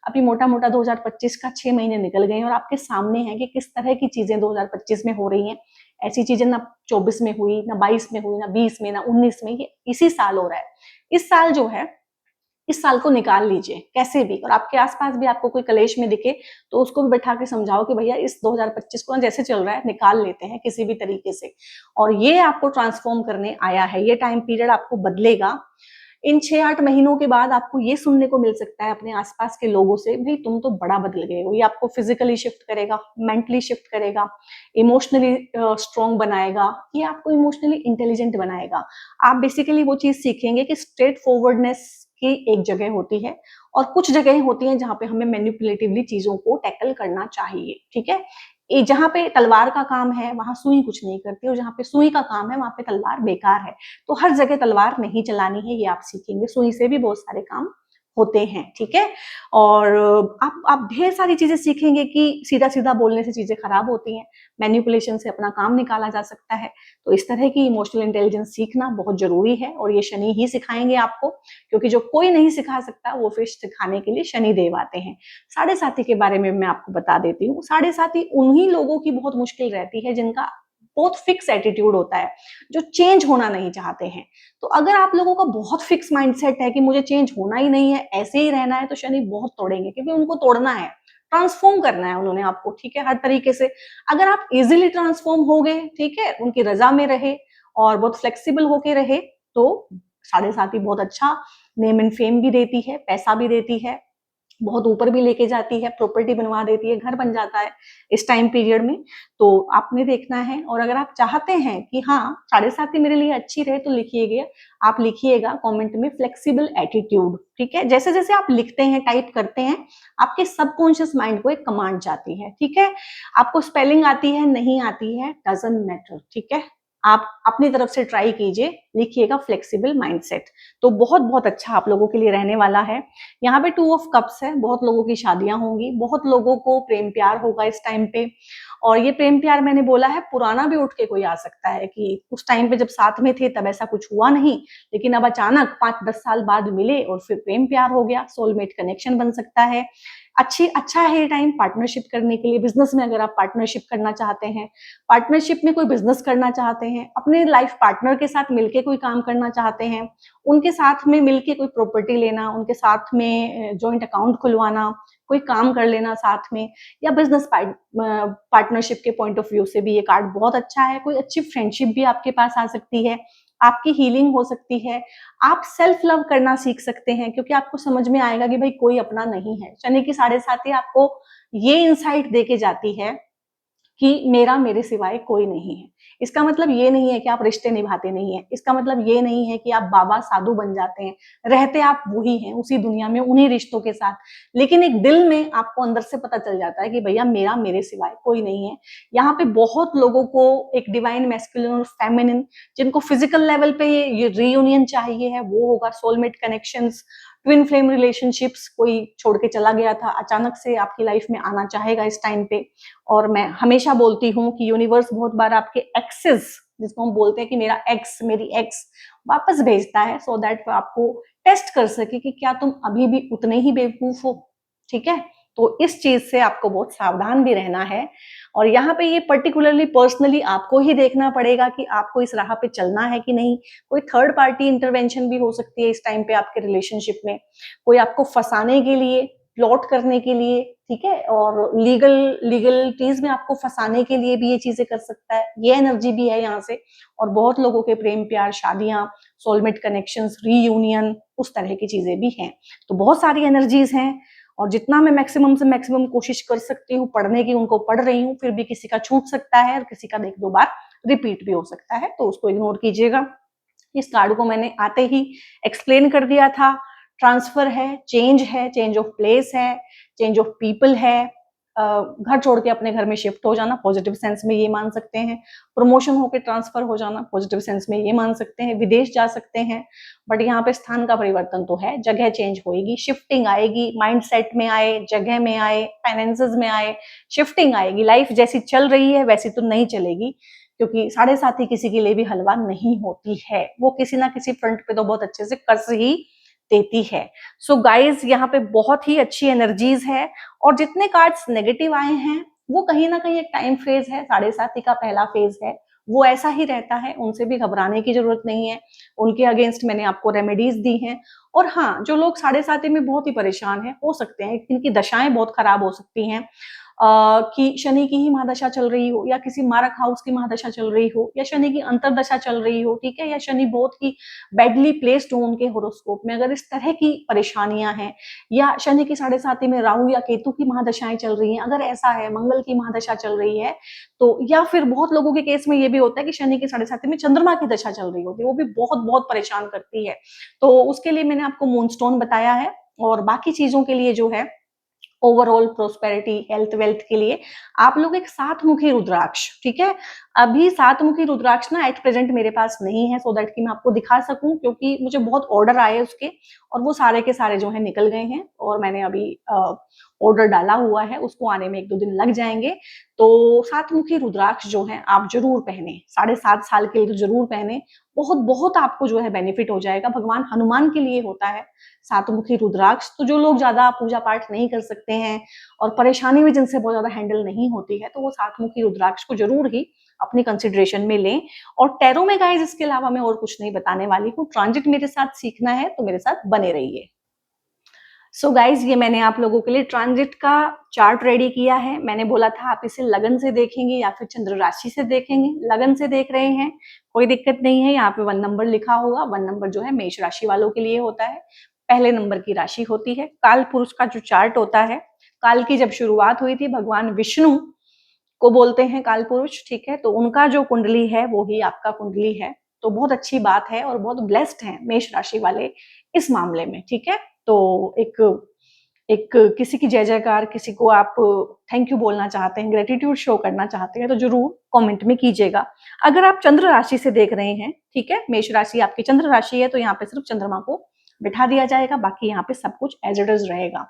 अभी मोटा मोटा 2025 का 6 महीने निकल गए हैं और आपके सामने है कि किस तरह की चीजें 2025 में हो रही हैं। ऐसी चीजें ना 24 में हुई, ना 22 में हुई, ना 20 में, ना 19 में, ये इसी साल हो रहा है। इस साल जो है, इस साल को निकाल लीजिए कैसे भी। और आपके आसपास भी आपको कोई कलेश में दिखे तो उसको भी बैठा के समझाओ कि भैया इस 2025 को ना जैसे चल रहा है निकाल लेते हैं किसी भी तरीके से। और ये आपको ट्रांसफॉर्म करने आया है, ये टाइम पीरियड आपको बदलेगा। इन 6-8 महीनों के बाद आपको ये सुनने को मिल सकता है अपने आसपास के लोगों से, भाई तुम तो बड़ा बदल गए हो। ये आपको फिजिकली शिफ्ट करेगा, मेंटली शिफ्ट करेगा, इमोशनली स्ट्रॉन्ग बनाएगा, ये आपको इमोशनली इंटेलिजेंट बनाएगा। आप बेसिकली वो चीज सीखेंगे कि स्ट्रेट फॉरवर्डनेस की एक जगह होती है और कुछ जगह होती हैं जहां पे हमें मैनिपुलेटिवली चीजों को टैकल करना चाहिए, ठीक है। जहां पे तलवार का काम है वहां सुई कुछ नहीं करती, और जहां पे सुई का काम है वहां पे तलवार बेकार है। तो हर जगह तलवार नहीं चलानी है, ये आप सीखेंगे। सुई से भी बहुत सारे काम होते हैं, ठीक है। और आप ढेर सारी चीजें सीखेंगे कि सीधा सीधा बोलने से चीजें खराब होती हैं, मैनिपुलेशन से अपना काम निकाला जा सकता है। तो इस तरह की इमोशनल इंटेलिजेंस सीखना बहुत जरूरी है और ये शनि ही सिखाएंगे आपको, क्योंकि जो कोई नहीं सिखा सकता वो फिर सिखाने के लिए शनि देव आते हैं। साढ़े साथी के बारे में मैं आपको बता देती हूँ। साढ़े साथी उन्हीं लोगों की बहुत मुश्किल रहती है जिनका बहुत फिक्स एटीट्यूड होता है, जो चेंज होना नहीं चाहते हैं। तो अगर आप लोगों का बहुत फिक्स माइंडसेट है कि मुझे चेंज होना ही नहीं है, ऐसे ही रहना है, तो शनि बहुत तोड़ेंगे, क्योंकि उनको तोड़ना है, ट्रांसफॉर्म करना है उन्होंने आपको, ठीक है, हर तरीके से। अगर आप इजीली ट्रांसफॉर्म हो गए, ठीक है, उनकी रजा में रहे और बहुत फ्लेक्सिबल होके रहे, तो साढ़े साथी बहुत अच्छा नेम एंड फेम भी देती है, पैसा भी देती है, बहुत ऊपर भी लेके जाती है, प्रॉपर्टी बनवा देती है, घर बन जाता है इस टाइम पीरियड में। तो आपने देखना है। और अगर आप चाहते हैं कि हाँ साढ़े साथी मेरे लिए अच्छी रहे, तो लिखिएगा, आप लिखिएगा कमेंट में फ्लेक्सिबल एटीट्यूड, ठीक है। जैसे जैसे आप लिखते हैं, टाइप करते हैं, आपके सबकॉन्शियस माइंड को एक कमांड जाती है, ठीक है। आपको स्पेलिंग आती है, नहीं आती है, डजंट मैटर, ठीक है। आप अपनी तरफ से ट्राई कीजिए, लिखिएगा फ्लेक्सिबल माइंडसेट। तो बहुत बहुत अच्छा आप लोगों के लिए रहने वाला है। यहाँ पे 2 ऑफ कप्स है, बहुत लोगों की शादियां होंगी, बहुत लोगों को प्रेम प्यार होगा इस टाइम पे। और ये प्रेम प्यार मैंने बोला है, पुराना भी उठ के कोई आ सकता है कि उस टाइम पे जब साथ में थे तब ऐसा कुछ हुआ नहीं, लेकिन अब अचानक 5-10 साल बाद मिले और फिर प्रेम प्यार हो गया, सोलमेट कनेक्शन बन सकता है। अच्छा है ये टाइम पार्टनरशिप करने के लिए। बिजनेस में अगर आप पार्टनरशिप करना चाहते हैं, पार्टनरशिप में कोई बिजनेस करना चाहते हैं, अपने लाइफ पार्टनर के साथ मिलके कोई काम करना चाहते हैं, उनके साथ में मिलके कोई प्रॉपर्टी लेना, उनके साथ में जॉइंट अकाउंट खुलवाना, कोई काम कर लेना साथ में, या बिजनेस पार्टनरशिप के पॉइंट ऑफ व्यू से भी ये कार्ड बहुत अच्छा है। कोई अच्छी फ्रेंडशिप भी आपके पास आ सकती है, आपकी हीलिंग हो सकती है, आप सेल्फ लव करना सीख सकते हैं, क्योंकि आपको समझ में आएगा कि भाई कोई अपना नहीं है। शनि की साढ़े साथी आपको ये इंसाइट देके जाती है कि मेरा मेरे सिवाय कोई नहीं है। इसका मतलब ये नहीं है कि आप रिश्ते निभाते नहीं है, इसका मतलब ये नहीं है कि आप बाबा साधु बन जाते हैं, रहते आप वही हैं उसी दुनिया में उन्हीं रिश्तों के साथ, लेकिन एक दिल में आपको अंदर से पता चल जाता है कि भैया मेरा मेरे सिवाय कोई नहीं है। यहाँ पे बहुत लोगों को एक डिवाइन मैस्कुलिन और फेमिनिन, जिनको फिजिकल लेवल पे ये रीयूनियन चाहिए है, वो होगा। Soulmate connections, twin flame relationships, कोई छोड़ के चला गया था अचानक से आपकी लाइफ में आना चाहेगा इस टाइम पे। और मैं हमेशा बोलती हूँ कि यूनिवर्स बहुत बार आपके एक्सेस, जिसको हम बोलते हैं कि मेरा एक्स, मेरी एक्स वापस भेजता है, सो दैट आपको टेस्ट कर सके कि क्या तुम अभी भी उतने ही बेवकूफ हो, ठीक है। तो इस चीज से आपको बहुत सावधान भी रहना है। और यहाँ पे ये पर्टिकुलरली पर्सनली आपको ही देखना पड़ेगा कि आपको इस राह पे चलना है कि नहीं। कोई थर्ड पार्टी इंटरवेंशन भी हो सकती है इस टाइम पे आपके रिलेशनशिप में, कोई आपको फंसाने के लिए, प्लॉट करने के लिए, ठीक है, और लीगलिटीज में आपको फंसाने के लिए भी ये चीजें कर सकता है। ये एनर्जी भी है यहाँ से। और बहुत लोगों के प्रेम प्यार, शादियां, सोलमेट कनेक्शंस, रीयूनियन, उस तरह की चीजें भी हैं। तो बहुत सारी एनर्जीज हैं, और जितना मैं मैक्सिमम से मैक्सिमम कोशिश कर सकती हूँ पढ़ने की, उनको पढ़ रही हूँ। फिर भी किसी का छूट सकता है और किसी का 1-2 बार रिपीट भी हो सकता है, तो उसको इग्नोर कीजिएगा। इस कार्ड को मैंने आते ही एक्सप्लेन कर दिया था। ट्रांसफर है, चेंज ऑफ प्लेस है, चेंज ऑफ पीपल है, घर छोड़ के अपने घर में शिफ्ट हो जाना, पॉजिटिव सेंस में ये मान सकते हैं। प्रमोशन होकर ट्रांसफर हो जाना, पॉजिटिव सेंस में ये मान सकते हैं। विदेश जा सकते हैं, बट यहाँ पे स्थान का परिवर्तन तो है, जगह चेंज होएगी, शिफ्टिंग आएगी, माइंडसेट में आए, जगह में आए, फाइनेंसेस में आए, शिफ्टिंग आएगी। लाइफ जैसी चल रही है वैसी तो नहीं चलेगी, क्योंकि 7.5 किसी के लिए भी हलवा नहीं होती है, वो किसी ना किसी फ्रंट पे तो बहुत अच्छे से कर्ज ही देती है। सो गाइज यहाँ पे बहुत ही अच्छी एनर्जीज है, और जितने कार्ड्स नेगेटिव आए हैं वो कहीं ना कहीं एक टाइम फेज है, 7.5 का पहला फेज है, वो ऐसा ही रहता है, उनसे भी घबराने की जरूरत नहीं है। उनके अगेंस्ट मैंने आपको रेमेडीज दी हैं। और हाँ, जो लोग 7.5 में बहुत ही परेशान है, हो सकते हैं इनकी दशाएं बहुत खराब हो सकती हैं, कि शनि की ही महादशा चल रही हो, या किसी मारक हाउस की महादशा चल रही हो, या शनि की अंतरदशा चल रही हो, ठीक है, या शनि बहुत ही बैडली प्लेस्ड हो उनके होरोस्कोप में। अगर इस तरह की परेशानियां हैं, या शनि की 7.5 में राहु या केतु की महादशाएं चल रही हैं, अगर ऐसा है, मंगल की महादशा चल रही है, तो या फिर बहुत लोगों के केस में ये भी होता है कि शनि की 7.5 में चंद्रमा की दशा चल रही होती है, वो भी बहुत बहुत परेशान करती है। तो उसके लिए मैंने आपको मूनस्टोन बताया है, और बाकी चीजों के लिए जो है ओवरऑल प्रोस्पेरिटी, हेल्थ, वेल्थ के लिए आप लोग एक 7 मुखी रुद्राक्ष, ठीक है, अभी 7 मुखी रुद्राक्ष ना एट प्रेजेंट मेरे पास नहीं है, सो दैट कि मैं आपको दिखा सकूं, क्योंकि मुझे बहुत ऑर्डर आए उसके, और वो सारे के सारे जो है निकल गए हैं, और मैंने अभी ऑर्डर डाला हुआ है, उसको आने में 1-2 दिन लग जाएंगे। तो 7 मुखी रुद्राक्ष जो है आप जरूर पहने, 7.5 साल के लिए तो जरूर पहने, बहुत बहुत आपको जो है बेनिफिट हो जाएगा। भगवान हनुमान के लिए होता है 7 मुखी रुद्राक्ष। तो जो लोग ज्यादा पूजा पाठ नहीं कर सकते हैं, और परेशानी भी जिनसे बहुत ज्यादा हैंडल नहीं होती है, तो वो 7 मुखी रुद्राक्ष को जरूर ही अपनी कंसिडरेशन में लें। और टैरो में गाइस इसके अलावा मैं और कुछ नहीं बताने वाली हूँ। ट्रांजिट मेरे साथ सीखना है तो मेरे साथ बने रहिए। सो गाइज, ये मैंने आप लोगों के लिए ट्रांजिट का चार्ट रेडी किया है। मैंने बोला था आप इसे लगन से देखेंगे या फिर चंद्र राशि से देखेंगे। लगन से देख रहे हैं, कोई दिक्कत नहीं है, यहाँ पे 1 नंबर लिखा होगा। 1 नंबर जो है मेष राशि वालों के लिए होता है, पहले नंबर की राशि होती है। काल पुरुष का जो चार्ट होता है, काल की जब शुरुआत हुई थी, भगवान विष्णु को बोलते हैं काल पुरुष, ठीक है, तो उनका जो कुंडली है वो ही आपका कुंडली है। तो बहुत अच्छी बात है, और बहुत ब्लेस्ड हैं मेष राशि वाले इस मामले में, ठीक है। तो एक एक किसी की जय जयकार, किसी को आप थैंक यू बोलना चाहते हैं, ग्रेटिट्यूड शो करना चाहते हैं, तो जरूर कमेंट में कीजिएगा। अगर आप चंद्र राशि से देख रहे हैं, ठीक है, मेष राशि आपकी चंद्र राशि है, तो यहाँ पे सिर्फ चंद्रमा को बिठा दिया जाएगा, बाकी यहाँ पे सब कुछ एज इट इज रहेगा।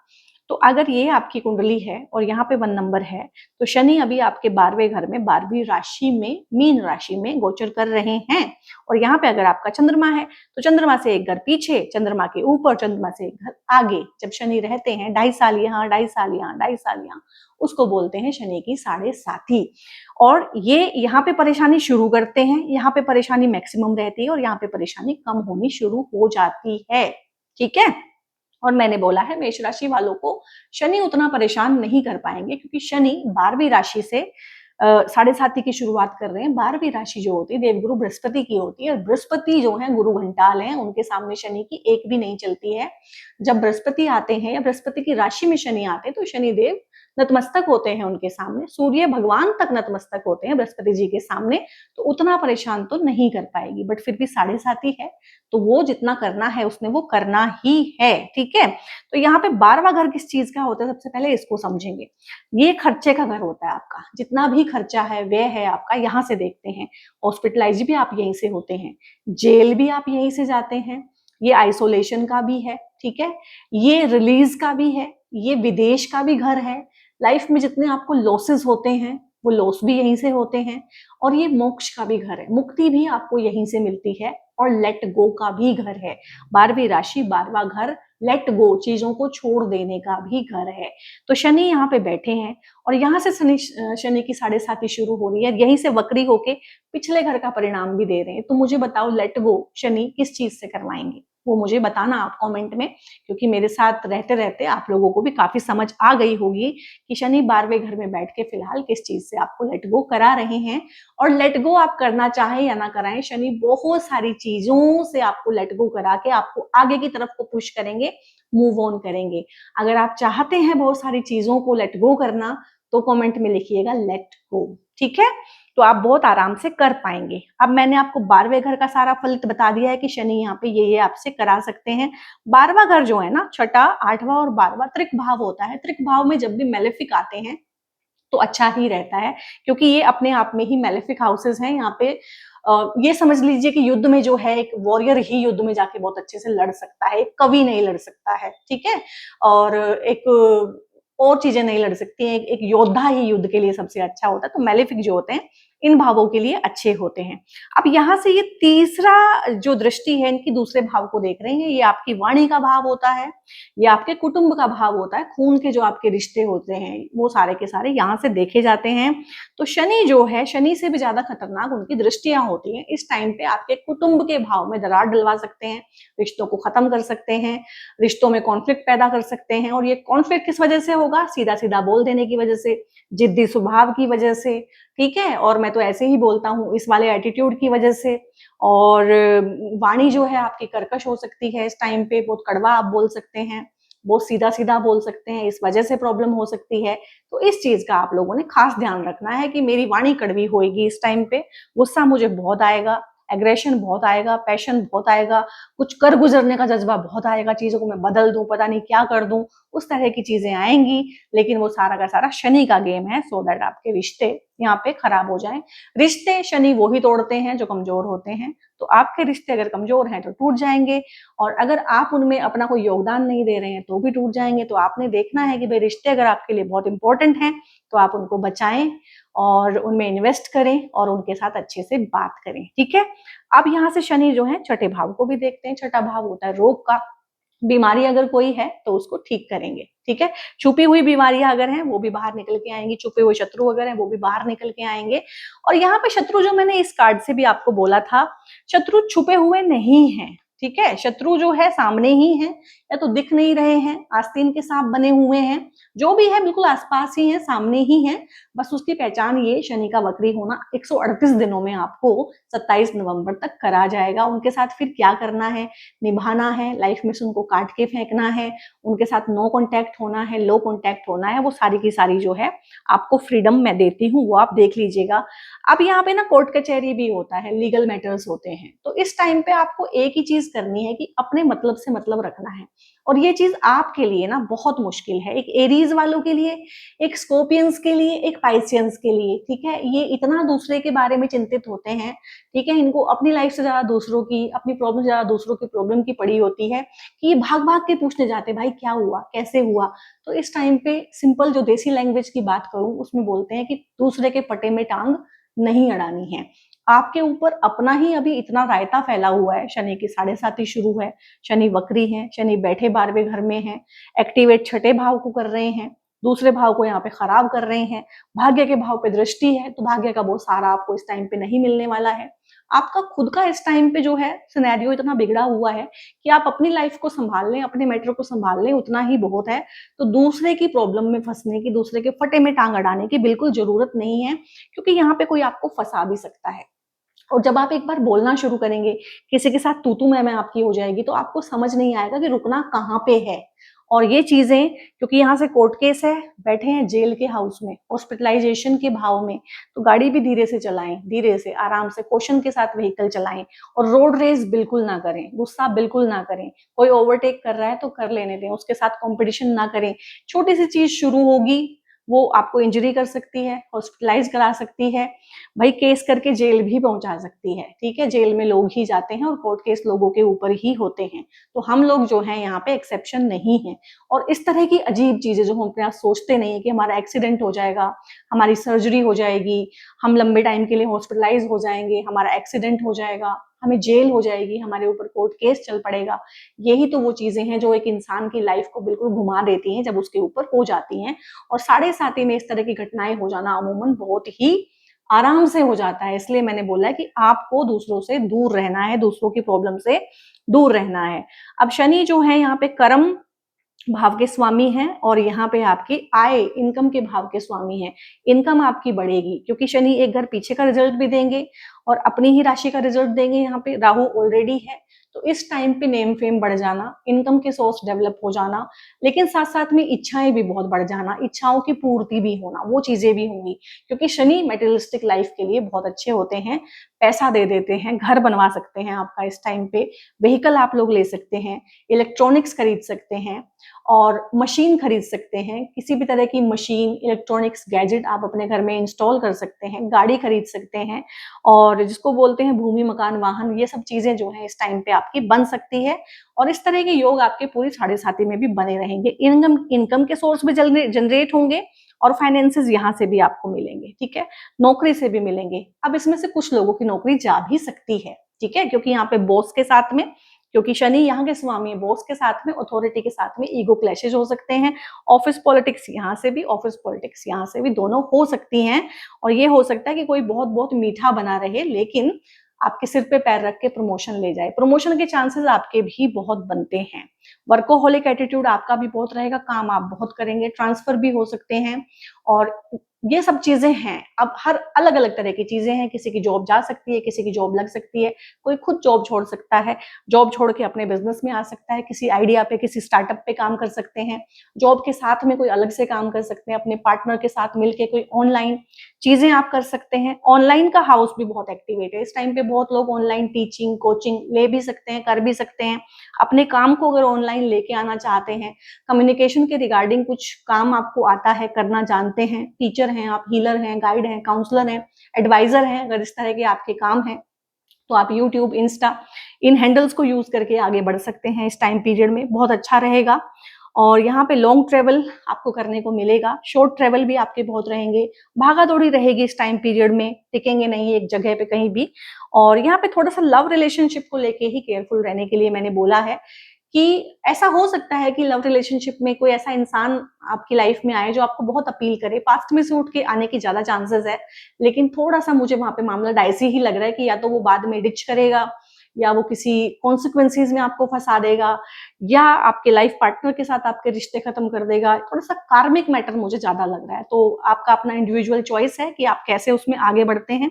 तो अगर ये आपकी कुंडली है और यहाँ पे 1 नंबर है, तो शनि अभी आपके 12वें घर में 12वीं राशि में, मीन राशि में गोचर कर रहे हैं। और यहाँ पे अगर आपका चंद्रमा है, तो चंद्रमा से एक घर पीछे, चंद्रमा के ऊपर, चंद्रमा से एक घर आगे जब शनि रहते हैं, 2.5 साल यहाँ, 2.5 साल यहाँ, 2.5 साल यहाँ, उसको बोलते हैं शनि की 7.5। और ये यहाँ पे परेशानी शुरू करते हैं, यहाँ पे परेशानी मैक्सिमम रहती है, और यहाँ पे परेशानी कम होनी शुरू हो जाती है, ठीक है। और मैंने बोला है मेष राशि वालों को शनि उतना परेशान नहीं कर पाएंगे, क्योंकि शनि 12वीं राशि से 7.5 की शुरुआत कर रहे हैं। 12वीं राशि जो होती है देवगुरु बृहस्पति की होती है, और बृहस्पति जो है गुरु घंटाल हैं, उनके सामने शनि की एक भी नहीं चलती है। जब बृहस्पति आते हैं या बृहस्पति की राशि में शनि आते हैं, तो शनिदेव नतमस्तक होते हैं उनके सामने, सूर्य भगवान तक नतमस्तक होते हैं बृहस्पति जी के सामने। तो उतना परेशान तो नहीं कर पाएगी, बट फिर भी 7.5 है, तो वो जितना करना है उसने वो करना ही है, ठीक है। तो यहाँ पे 12वां घर किस चीज का होता है, सबसे पहले इसको समझेंगे। ये खर्चे का घर होता है आपका, जितना भी खर्चा है, व्यय है आपका, यहाँ से देखते हैं। हॉस्पिटलाइज भी आप यहीं से होते हैं, जेल भी आप यहीं से जाते हैं, ये आइसोलेशन का भी है, ठीक है, ये रिलीज का भी है, ये विदेश का भी घर है। लाइफ में जितने आपको लॉसेस होते हैं वो लॉस भी यहीं से होते हैं, और ये मोक्ष का भी घर है, मुक्ति भी आपको यहीं से मिलती है, और लेट गो का भी घर है। 12वीं राशि 12वां घर लेट गो, चीजों को छोड़ देने का भी घर है। तो शनि यहाँ पे बैठे हैं, और यहाँ से शनि की 7.5 शुरू हो रही है, यहीं से वक्री होके पिछले घर का परिणाम भी दे रहे हैं। तो मुझे बताओ लेट गो शनि किस चीज से करवाएंगे, वो मुझे बताना आप कमेंट में, क्योंकि मेरे साथ रहते रहते आप लोगों को भी काफी समझ आ गई होगी कि शनि 12वें घर में बैठ के फिलहाल किस चीज से आपको लेट गो करा रहे हैं। और लेट गो आप करना चाहें या ना कराएं, शनि बहुत सारी चीजों से आपको लेट गो करा के आपको आगे की तरफ को पुश करेंगे, मूव ऑन करेंगे। अगर आप चाहते हैं बहुत सारी चीजों को लेट गो करना, तो कमेंट में लिखिएगा लेट गो, ठीक है, तो आप बहुत आराम से कर पाएंगे। अब मैंने आपको 12वें घर का सारा फलित बता दिया है कि शनि यहाँ पे ये आपसे करा सकते हैं। 12वां घर जो है ना, छठा, 8वां और 12वां त्रिक भाव होता है। त्रिक भाव में जब भी मेलेफिक आते हैं, तो अच्छा ही रहता है, क्योंकि ये अपने आप में ही मैलेफिक हाउसेस हैं। यहाँ पे ये समझ लीजिए कि युद्ध में जो है एक वॉरियर ही युद्ध में जाके बहुत अच्छे से लड़ सकता है, एक कवि नहीं लड़ सकता है, ठीक है, और एक और चीजें नहीं लड़ सकती हैं, एक योद्धा ही युद्ध के लिए सबसे अच्छा होता है। तो मैलेफिक जो होते हैं इन भावों के लिए अच्छे होते हैं। अब यहाँ से ये तीसरा जो दृष्टि है इनकी दूसरे भाव को देख रहे हैं, ये आपकी वाणी का भाव होता है, ये आपके कुटुंब का भाव होता है, खून के जो आपके रिश्ते होते हैं वो सारे के सारे यहाँ से देखे जाते हैं। तो शनि जो है, शनि से भी ज्यादा खतरनाक उनकी दृष्टियां होती हैं। इस टाइम पे आपके कुटुंब के भाव में दरार डलवा सकते हैं, रिश्तों को खत्म कर सकते हैं, रिश्तों में कॉन्फ्लिक्ट पैदा कर सकते हैं। और ये कॉन्फ्लिक्ट किस वजह से होगा? सीधा सीधा बोल देने की वजह से, जिद्दी स्वभाव की वजह से, ठीक है, और मैं तो ऐसे ही बोलता हूँ इस वाले एटीट्यूड की वजह से। और वाणी जो है आपकी कर्कश हो सकती है इस टाइम पे, बहुत कड़वा आप बोल सकते हैं, बहुत सीधा सीधा बोल सकते हैं, इस वजह से प्रॉब्लम हो सकती है। तो इस चीज का आप लोगों ने खास ध्यान रखना है कि मेरी वाणी कड़वी होगी इस टाइम पे, गुस्सा मुझे बहुत आएगा, एग्रेशन बहुत आएगा, पैशन बहुत आएगा, कुछ कर गुजरने का जज्बा बहुत आएगा, चीजों को मैं बदल दूं, पता नहीं क्या कर दूं, उस तरह की चीजें आएंगी। लेकिन वो सारा का सारा शनि का गेम है, सो दैट आपके रिश्ते यहाँ पे खराब हो जाएं। रिश्ते शनि वो ही तोड़ते हैं जो कमजोर होते हैं, तो आपके रिश्ते अगर कमजोर हैं तो टूट जाएंगे, और अगर आप उनमें अपना कोई योगदान नहीं दे रहे हैं तो भी टूट जाएंगे। तो आपने देखना है कि भाई रिश्ते अगर आपके लिए बहुत इंपॉर्टेंट हैं तो आप उनको बचाएं और उनमें इन्वेस्ट करें और उनके साथ अच्छे से बात करें, ठीक है। अब यहाँ से शनि जो है छठे भाव को भी देखते हैं। छठा भाव होता है रोग का। बीमारी अगर कोई है तो उसको ठीक करेंगे, ठीक है। छुपी हुई बीमारियां अगर हैं वो भी बाहर निकल के आएंगी, छुपे हुए शत्रु अगर हैं वो भी बाहर निकल के आएंगे। और यहाँ पे शत्रु जो मैंने इस कार्ड से भी आपको बोला था, शत्रु छुपे हुए नहीं हैं, ठीक है। शत्रु जो है सामने ही है, या तो दिख नहीं रहे हैं, आस्तीन के सांप बने हुए हैं, जो भी है बिल्कुल आसपास ही है, सामने ही है। बस उसकी पहचान ये शनि का वक्री होना 138 दिनों में आपको 27 नवंबर तक करा जाएगा। उनके साथ फिर क्या करना है, निभाना है, लाइफ में से उनको काट के फेंकना है, उनके साथ नो कॉन्टैक्ट होना है, लो कॉन्टैक्ट होना है, वो सारी की सारी जो है आपको फ्रीडम मैं देती हूँ, वो आप देख लीजिएगा। अब यहाँ पे ना कोर्ट कचहरी भी होता है, लीगल मैटर्स होते हैं, तो इस टाइम पे आपको एक ही चीज करनी है कि अपने मतलब से मतलब रखना है। और ये चीज आपके लिए ना बहुत मुश्किल है, एक एरीज वालों के लिए, एक स्कॉर्पियंस के लिए, एक पाइसियंस के लिए, ठीक है। ये इतना दूसरे के बारे में चिंतित होते हैं, ठीक है, इनको अपनी लाइफ से ज्यादा दूसरों की, अपनी प्रॉब्लम से ज्यादा दूसरों की प्रॉब्लम की पड़ी होती है, कि ये भाग भाग के पूछने जाते भाई क्या हुआ, कैसे हुआ। तो इस टाइम पे सिंपल जो देसी लैंग्वेज की बात करूं उसमें बोलते हैं कि दूसरे के पटे में टांग नहीं अड़ानी है। आपके ऊपर अपना ही अभी इतना रायता फैला हुआ है, शनि की 7.5 शुरू है, शनि वक्री है, शनि बैठे 12वें घर में है, एक्टिवेट छठे भाव को कर रहे हैं, दूसरे भाव को यहाँ पे खराब कर रहे हैं, भाग्य के भाव पे दृष्टि है, तो भाग्य का बहुत सारा आपको इस टाइम पे नहीं मिलने वाला है। आपका खुद का इस टाइम पे जो है सिनेरियो इतना बिगड़ा हुआ है कि आप अपनी लाइफ को संभाल लें, अपने मैटर को संभाल लें, उतना ही बहुत है। तो दूसरे की प्रॉब्लम में फंसने की, दूसरे के फटे में टांग अड़ाने की बिल्कुल जरूरत नहीं है, क्योंकि यहाँ पे कोई आपको फंसा भी सकता है। और जब आप एक बार बोलना शुरू करेंगे, किसी के साथ तू मैं आपकी हो जाएगी, तो आपको समझ नहीं आएगा कि रुकना कहाँ पे है। और ये चीजें, क्योंकि यहाँ से कोर्ट केस है, बैठे हैं जेल के हाउस में, हॉस्पिटलाइजेशन के भाव में, तो गाड़ी भी धीरे से चलाएं, धीरे से आराम से कॉशन के साथ व्हीकल चलाएं, और रोड रेस बिल्कुल ना करें, गुस्सा बिल्कुल ना करें। कोई ओवरटेक कर रहा है तो कर लेने दें, उसके साथ कंपटीशन ना करें। छोटी सी चीज शुरू होगी, वो आपको इंजरी कर सकती है, हॉस्पिटलाइज करा सकती है, भाई केस करके जेल भी पहुंचा सकती है, ठीक है। जेल में लोग ही जाते हैं और कोर्ट केस लोगों के ऊपर ही होते हैं, तो हम लोग जो हैं यहाँ पे एक्सेप्शन नहीं है। और इस तरह की अजीब चीजें जो हम अपने आप सोचते नहीं है कि हमारा एक्सीडेंट हो जाएगा, हमारी सर्जरी हो जाएगी, हम लंबे टाइम के लिए हॉस्पिटलाइज हो जाएंगे, हमारा एक्सीडेंट हो जाएगा, हमें जेल हो जाएगी, हमारे ऊपर कोर्ट केस चल पड़ेगा, यही तो वो चीजें हैं जो एक इंसान की लाइफ को बिल्कुल घुमा देती हैं जब उसके ऊपर हो जाती हैं। और 7.5 में इस तरह की घटनाएं हो जाना अमूमन बहुत ही आराम से हो जाता है। इसलिए मैंने बोला कि आपको दूसरों से दूर रहना है, दूसरों की प्रॉब्लम से दूर रहना है। अब शनि जो है यहाँ पे कर्म भाव के स्वामी हैं, और यहाँ पे आपकी आय, इनकम के भाव के स्वामी हैं। इनकम आपकी बढ़ेगी, क्योंकि शनि एक घर पीछे का रिजल्ट भी देंगे और अपनी ही राशि का रिजल्ट देंगे। यहाँ पे राहु ऑलरेडी है, तो इस टाइम पे नेम फेम बढ़ जाना, इनकम के सोर्स डेवलप हो जाना, लेकिन साथ साथ में इच्छाएं भी बहुत बढ़ जाना, इच्छाओं की पूर्ति भी होना, वो चीजें भी होंगी। क्योंकि शनि मेटेरियलिस्टिक लाइफ के लिए बहुत अच्छे होते हैं, पैसा दे देते हैं, घर बनवा सकते हैं आपका इस टाइम पे, व्हीकल आप लोग ले सकते हैं, इलेक्ट्रॉनिक्स खरीद सकते हैं और मशीन खरीद सकते हैं। किसी भी तरह की मशीन, इलेक्ट्रॉनिक्स गैजेट आप अपने घर में इंस्टॉल कर सकते हैं, गाड़ी खरीद सकते हैं, और जिसको बोलते हैं भूमि, मकान, वाहन, ये सब चीजें जो है इस टाइम पे आपकी बन सकती है। और इस तरह के योग आपके पूरी साढ़े साथी में भी बने रहेंगे। इनकम के सोर्स भी जनरेट होंगे और फाइनेंसेस यहाँ से भी आपको मिलेंगे, ठीक है, नौकरी से भी मिलेंगे। अब इसमें से कुछ लोगों की नौकरी जा भी सकती है, ठीक है, क्योंकि यहाँ पे बॉस के साथ में, क्योंकि शनि यहाँ के स्वामी है, बॉस के साथ में, अथॉरिटी के साथ में ईगो क्लैशेज हो सकते हैं। ऑफिस पॉलिटिक्स यहाँ से भी, ऑफिस पॉलिटिक्स यहाँ से भी, दोनों हो सकती हैं। और ये हो सकता है कि कोई बहुत बहुत मीठा बना रहे, लेकिन आपके सिर पे पैर रख के प्रमोशन ले जाए। प्रमोशन के चांसेस आपके भी बहुत बनते हैं। वर्कोहोलिक एटीट्यूड आपका भी बहुत रहेगा, काम आप बहुत करेंगे, ट्रांसफर भी हो सकते हैं, और ये सब चीजें हैं। अब हर अलग अलग तरह की चीजें हैं, किसी की जॉब जा सकती है, किसी की जॉब लग सकती है, कोई खुद जॉब छोड़ सकता है, जॉब छोड़ के अपने बिजनेस में आ सकता है, किसी आइडिया पे, किसी स्टार्टअप पे काम कर सकते हैं, जॉब के साथ में कोई अलग से काम कर सकते हैं, अपने पार्टनर के साथ मिलके कोई ऑनलाइन चीजें आप कर सकते हैं। ऑनलाइन का हाउस भी बहुत एक्टिवेट है इस टाइम पे, बहुत लोग ऑनलाइन टीचिंग, कोचिंग ले भी सकते हैं, कर भी सकते हैं। अपने काम को अगर ऑनलाइन लेके आना चाहते हैं, कम्युनिकेशन के रिगार्डिंग कुछ काम आपको आता है, करना जानते हैं, टीचर हैं आप, हीलर हैं, गाइड हैं, काउंसलर हैं, एडवाइजर हैं, अगर इस तरह के आपके काम हैं, तो आप यूट्यूब, इंस्टा, इन हैंडल्स को यूज करके आगे बढ़ सकते हैं इस टाइम पीरियड में, बहुत अच्छा रहेगा। और यहाँ पे लॉन्ग ट्रेवल आपको करने को मिलेगा, शॉर्ट ट्रेवल भी आपके बहुत रहेंगे, भागा दौड़ी रहेगी इस टाइम पीरियड में, टिकेंगे नहीं एक जगह पे कहीं भी। और यहाँ पे थोड़ा सा लव रिलेशनशिप को लेके ही केयरफुल रहने के लिए मैंने बोला है, कि ऐसा हो सकता है कि लव रिलेशनशिप में कोई ऐसा इंसान आपकी लाइफ में आए जो आपको बहुत अपील करे, पास्ट में से उठ के आने की ज्यादा चांसेस है, लेकिन थोड़ा सा मुझे वहां पे मामला डाइसी ही लग रहा है कि या तो वो बाद में डिच करेगा, या वो किसी कॉन्सिक्वेंसेज में आपको फंसा देगा, या आपके लाइफ पार्टनर के साथ आपके रिश्ते खत्म कर देगा। थोड़ा सा कार्मिक मैटर मुझे ज्यादा लग रहा है, तो आपका अपना इंडिविजुअल चॉइस है कि आप कैसे उसमें आगे बढ़ते हैं।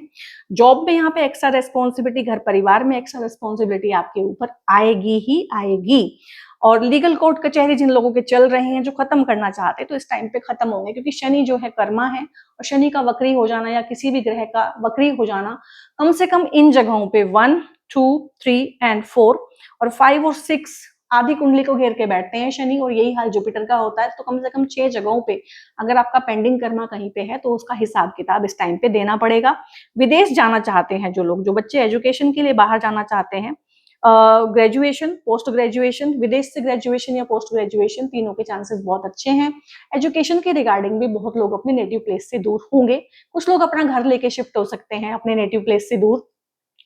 जॉब में यहाँ पे एक्स्ट्रा रेस्पॉन्सिबिलिटी, घर परिवार में एक्स्ट्रा रेस्पॉन्सिबिलिटी आपके ऊपर आएगी ही आएगी। और लीगल कोर्ट कचहरी जिन लोगों के चल रहे हैं, जो खत्म करना चाहते हैं, तो इस टाइम पे खत्म होंगे, क्योंकि शनि जो है कर्मा है, और शनि का वक्री हो जाना या किसी भी ग्रह का वक्री हो जाना, कम से कम इन जगहों पे 1, 2, 3 एंड 4 और 5 और 6 आधी कुंडली को घेर के बैठते हैं शनि, और यही हाल जुपिटर का होता है। तो कम से कम 6 जगहों पे अगर आपका पेंडिंग कर्मा कहीं पे है, तो उसका हिसाब किताब इस टाइम पे देना पड़ेगा। विदेश जाना चाहते हैं जो लोग, जो बच्चे एजुकेशन के लिए बाहर जाना चाहते हैं, ग्रेजुएशन, पोस्ट ग्रेजुएशन, विदेश से ग्रेजुएशन या पोस्ट ग्रेजुएशन, तीनों के चांसेस बहुत अच्छे हैं। एजुकेशन के रिगार्डिंग भी बहुत लोग अपने नेटिव प्लेस से दूर होंगे, कुछ लोग अपना घर लेके शिफ्ट हो सकते हैं अपने नेटिव प्लेस से दूर,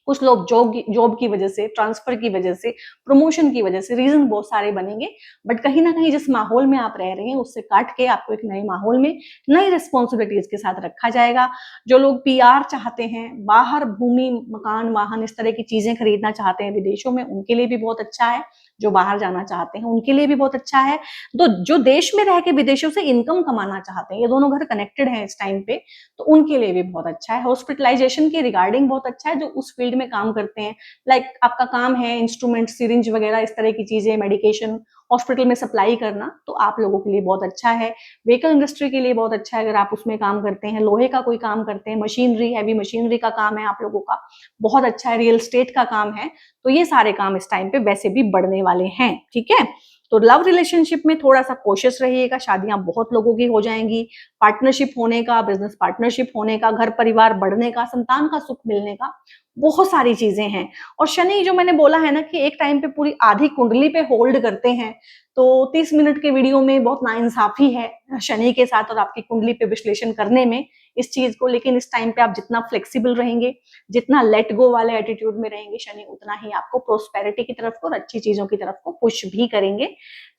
कुछ लोग जॉब की वजह से, ट्रांसफर की वजह से, प्रमोशन की वजह से, रीजन बहुत सारे बनेंगे। बट कहीं ना कहीं जिस माहौल में आप रह रहे हैं उससे काट के आपको एक नए माहौल में नई रिस्पॉन्सिबिलिटीज के साथ रखा जाएगा। जो लोग पीआर चाहते हैं, बाहर भूमि, मकान, वाहन, इस तरह की चीजें खरीदना चाहते हैं विदेशों में, उनके लिए भी बहुत अच्छा है। जो बाहर जाना चाहते हैं उनके लिए भी बहुत अच्छा है। तो जो देश में रह के विदेशों से इनकम कमाना चाहते हैं, ये दोनों घर कनेक्टेड हैं इस टाइम पे, तो उनके लिए भी बहुत अच्छा है। हॉस्पिटलाइजेशन की रिगार्डिंग बहुत अच्छा है, जो उस फील्ड में काम करते हैं, लाइक आपका काम है इंस्ट्रूमेंट, सिरिंज वगैरह, इस तरह की चीजें, मेडिकेशन हॉस्पिटल में सप्लाई करना, तो आप लोगों के लिए बहुत अच्छा है। व्हीकल इंडस्ट्री के लिए बहुत अच्छा है अगर आप उसमें काम करते हैं, लोहे का कोई काम करते हैं, मशीनरी, हैवी मशीनरी का काम है आप लोगों का, बहुत अच्छा है। रियल एस्टेट का काम है, तो ये सारे काम इस टाइम पे वैसे भी बढ़ने वाले हैं, ठीक है। तो लव रिलेशनशिप में थोड़ा सा कोशिश रहिएगा, शादियां बहुत लोगों की हो जाएंगी, पार्टनरशिप होने का, बिजनेस पार्टनरशिप होने का, घर परिवार बढ़ने का, संतान का सुख मिलने का, बहुत सारी चीजें हैं। और शनि जो मैंने बोला है ना कि एक टाइम पे पूरी आधी कुंडली पे होल्ड करते हैं, तो 30 मिनट के वीडियो में बहुत नाइंसाफी है शनि के साथ और आपकी कुंडली पे विश्लेषण करने में इस चीज को। लेकिन इस टाइम पे आप जितना फ्लेक्सिबल रहेंगे, जितना लेट गो वाले एटीट्यूड में रहेंगे, शनि उतना ही आपको प्रोस्पेरिटी की तरफ को और अच्छी चीजों की तरफ को पुश भी करेंगे।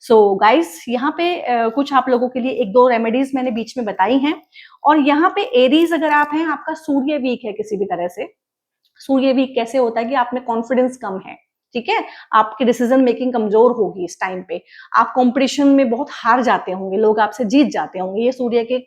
सो गाइस, यहाँ पे कुछ आप लोगों के लिए 1-2 रेमेडीज मैंने बीच में बताई हैं। और यहाँ पे एरीज अगर आप हैं, आपका सूर्य वीक है किसी भी तरह से, सूर्य वीक कैसे होता है कि आप में कॉन्फिडेंस कम है, ठीक है, आपकी डिसीजन मेकिंग कमजोर होगी इस टाइम पे, आप कंपटीशन में बहुत हार जाते होंगे, लोग आपसे जीत जाते होंगे, ये सूर्य के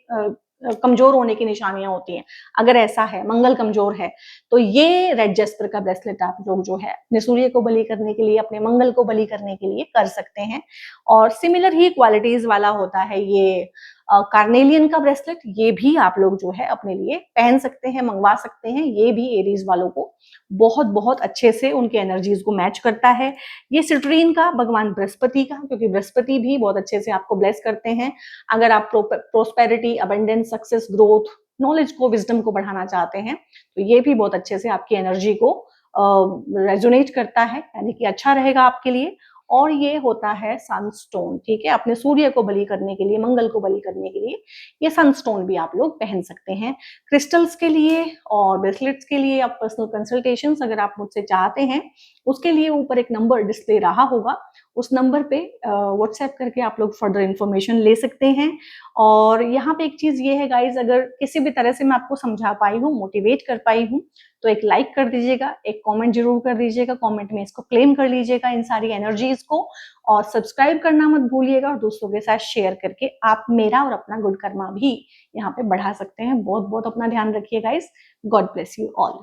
कमजोर होने की निशानियां होती हैं, अगर ऐसा है, मंगल कमजोर है, तो ये रेड जस्पर का ब्रेसलेट आप लोग जो है अपने सूर्य को बलि करने के लिए, अपने मंगल को बलि करने के लिए कर सकते हैं। और सिमिलर ही क्वालिटीज वाला होता है ये कार्नेलियन का ब्रेसलेट, ये भी आप लोग जो है अपने लिए पहन सकते हैं, मंगवा सकते हैं। ये भी एरीज वालों को बहुत बहुत अच्छे से उनके एनर्जीज को मैच करता है। ये सिट्रीन का भगवान बृहस्पति का, क्योंकि बृहस्पति भी बहुत अच्छे से आपको ब्लेस करते हैं। अगर आप prosperity, abundance, success, growth, knowledge को, विजडम को बढ़ाना चाहते हैं, तो ये भी बहुत अच्छे से आपकी एनर्जी को रेजोनेट करता है, यानी कि अच्छा रहेगा आपके लिए। और ये होता है सनस्टोन, ठीक है, अपने सूर्य को बलि करने के लिए, मंगल को बलि करने के लिए ये सनस्टोन भी आप लोग पहन सकते हैं। क्रिस्टल्स के लिए और ब्रेसलेट्स के लिए आप पर्सनल कंसल्टेशंस अगर आप मुझसे चाहते हैं, उसके लिए ऊपर एक नंबर डिस्प्ले रहा होगा, उस नंबर पे व्हाट्सएप करके आप लोग फर्दर इंफॉर्मेशन ले सकते हैं। और यहाँ पे एक चीज ये है गाइज, अगर किसी भी तरह से मैं आपको समझा पाई हूँ, मोटिवेट कर पाई हूँ, तो एक लाइक कर दीजिएगा, एक कमेंट जरूर कर दीजिएगा, कमेंट में इसको क्लेम कर लीजिएगा इन सारी एनर्जीज को, और सब्सक्राइब करना मत भूलिएगा, और दोस्तों के साथ शेयर करके आप मेरा और अपना गुड कर्मा भी यहाँ पे बढ़ा सकते हैं। बहुत बहुत अपना ध्यान रखिए guys. God bless you all.